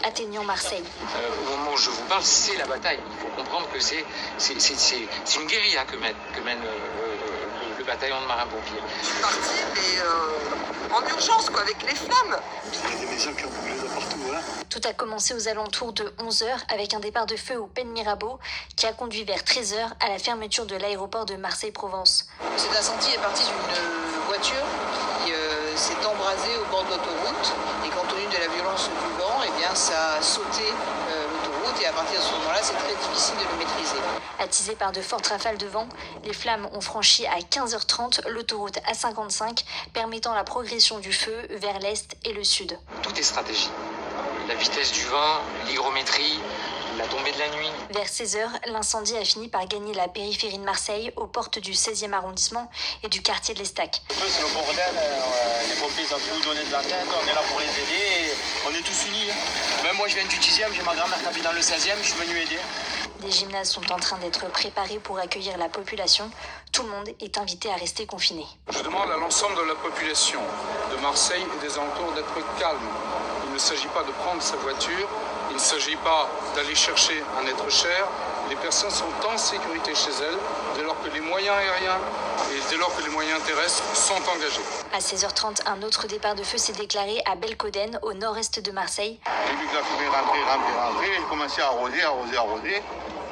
atteignant Marseille. Au moment où je vous parle, c'est la bataille. Il faut comprendre que c'est une guérilla que mène le bataillon de marins-pompiers. Je suis partie, mais en urgence, quoi, avec les flammes. Il y a des maisons qui ont brûlé de partout, hein. Tout a commencé aux alentours de 11h avec un départ de feu au Pen Mirabeau qui a conduit vers 13h à la fermeture de l'aéroport de Marseille-Provence. Cet incendie est parti d'une voiture qui s'est embrasée au bord de l'autoroute et compte tenu de la violence du vent, eh bien, ça a sauté l'autoroute et à partir de ce moment-là, c'est très difficile de le maîtriser. Attisés par de fortes rafales de vent, les flammes ont franchi à 15h30 l'autoroute A55, permettant la progression du feu vers l'est et le sud. Tout est stratégie. La vitesse du vent, l'hygrométrie, la tombée de la nuit. Vers 16h, l'incendie a fini par gagner la périphérie de Marseille, aux portes du 16e arrondissement et du quartier de l'Estac. C'est le bordel, les pompiers ont tout donné de la tête, on est là pour les aider, et on est tous unis. Même moi je viens du 10e, j'ai ma grand-mère qui habite dans le 16e, je suis venu aider. Des gymnases sont en train d'être préparés pour accueillir la population. Tout le monde est invité à rester confiné. Je demande à l'ensemble de la population de Marseille et des alentours d'être calme. Il ne s'agit pas de prendre sa voiture, il ne s'agit pas d'aller chercher un être cher. Les personnes sont en sécurité chez elles dès lors que les moyens aériens et dès lors que les moyens terrestres sont engagés. À 16h30, un autre départ de feu s'est déclaré à Belcoden, au nord-est de Marseille. J'ai vu que la fumée rentrait, j'ai commencé à arroser.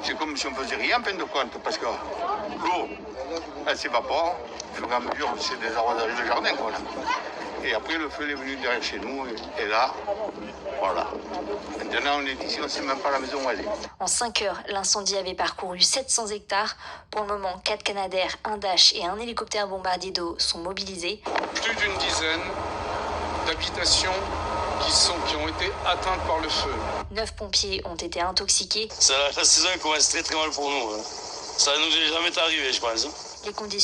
C'est comme si on faisait rien en fin de compte, parce que l'eau, elle s'évapore. Au fur et à mesure, c'est des arrosages de jardin, quoi. Et après, le feu est venu derrière chez nous, et là, voilà. Maintenant, on est ici, on ne sait même pas la maison où elle est. En 5 heures, l'incendie avait parcouru 700 hectares. Pour le moment, 4 Canadair, un Dash et un hélicoptère bombardier d'eau sont mobilisés. Plus d'une dizaine d'habitations qui ont été atteintes par le feu. 9 pompiers ont été intoxiqués. La saison commence très très mal pour nous. Ça ne nous est jamais arrivé, je pense. Les conditions